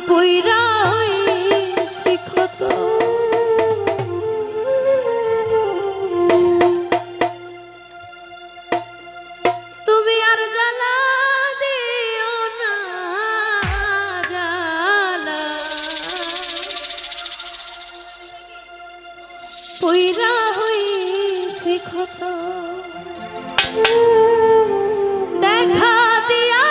পইরা হইছি ক্ষত তুমি আর জ্বালা দিও না জ্বালা পইরা হইছি ক্ষত দেখা দিয়া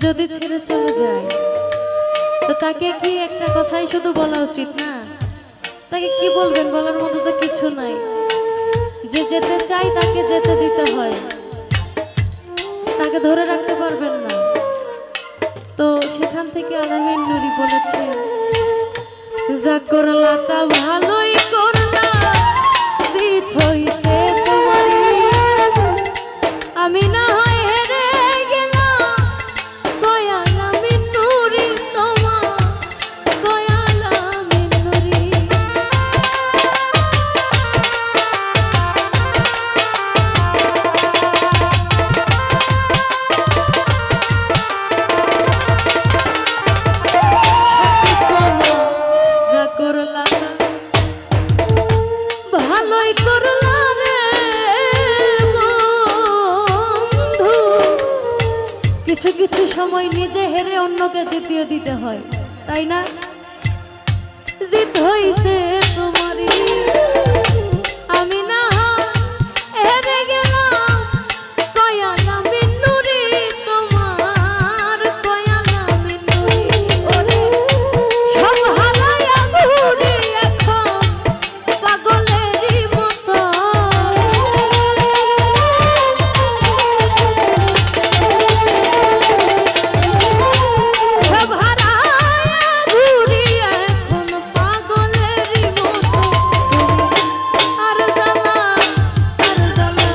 যদি ছেড়ে চলে যায় তো তাকে কি একটা কথাই শুধু বলা উচিত না? তাকে কি বলবেন? বলার মতো তো কিছু নাই। যে যেতে চাই তাকে যেতে দিতে হয়, তাকে ধরে রাখতে পারবেন না। তো সেখান থেকে আলামিন নুরি বলেছে, যা করলা তা ভালোই করলা, জিত হইছে তোমারই, আমি না হয় হেরে গেলাম, দয়াল আমিন নুরি তোমার, দয়াল আমিন নুরি। ভালোই করলা রে বন্ধু, কিছু কিছু সময় নিজে হেরে অন্যকে জিতিয়ে দিতে হয়, তাই না? জিত হইছে তোমারই, আমি না হেরে গেলাম, দয়াল আমিন নুরি তোমার, দয়াল আমিন নুরি। ওরে সব হারায়া ঘুরি এখন পাগলেরই মতো, সব হারায়া ঘুরি এখন পাগলেরই মতো। আর জ্বালা, আর জ্বালা,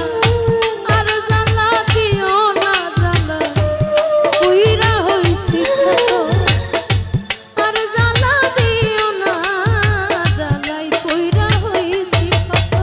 আর জ্বালা দিও না জ্বালা, কইরা হইছি ক্ষত। আর জ্বালা দিও না জ্বালাই, কইরা হইছি ক্ষত।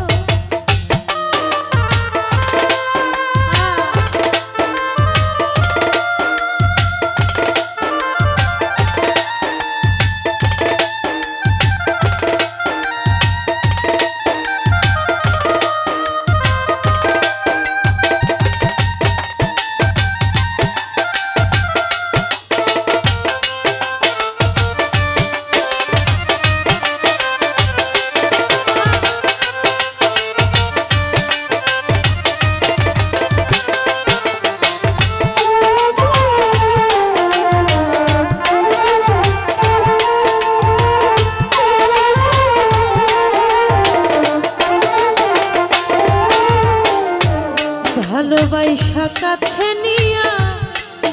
ভালোবাসা কাছে নিয়া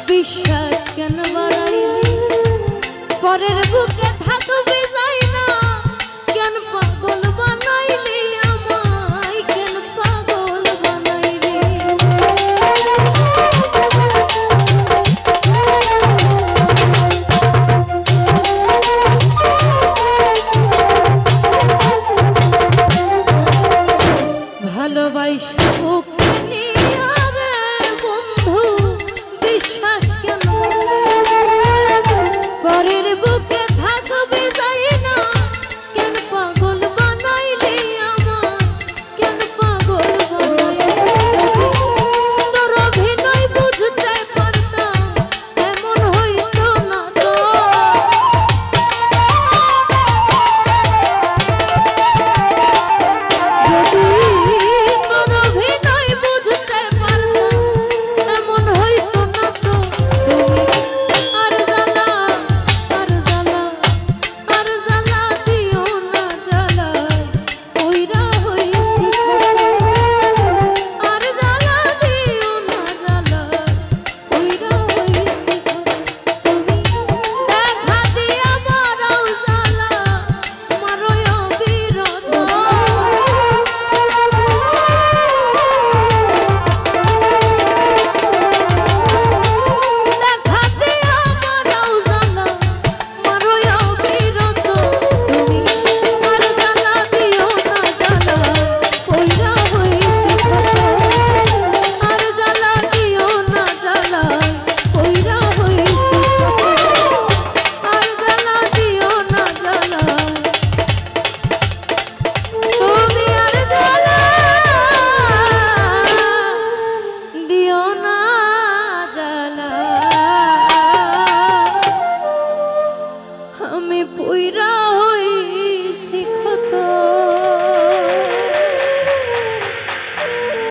বিশ্বাস কেন বাড়াইলি, পরের বুকে থাকবি যাই না, কেন পাগল বানাইলি আমায়, কেন পাগল বানাইলি। ভালোবাসা বুকে নিয়া রে বন্ধু বিশ্বাস কেন, পরের বুকে থাকবি যাই না, কেন পাগল বানাইলি আমায়, কেন পাগল বানাইলি। যদি তোর অভিনয় বুঝতে পারতাম এমন হইতো না তো, যদি তোর অভিনয় বুঝতে পারতাম এমন হইতো না তো। তুমি আর জ্বালা, আর জ্বালা, আর জ্বালা দিও না জ্বালা, কইরা হইছি ক্ষত। আর জ্বালা দিও না জ্বালা, কইরা হইছি ক্ষত। তুমি দেখা দিয়া বাড়াও জ্বালা, মারোয় অবিরত। দেখা দিয়া বাড়াও জ্বালা, মারোয় অবিরত। তুমি আর জ্বালা দিও না জ্বালা, কইরা হইছি ক্ষত। আর জ্বালা দিও না জ্বালা, কইরা হইছি ক্ষত। আর জ্বালা দিও না জ্বালা, তুমি আর জ্বালা দিও না জ্বালা, আমি পুইরা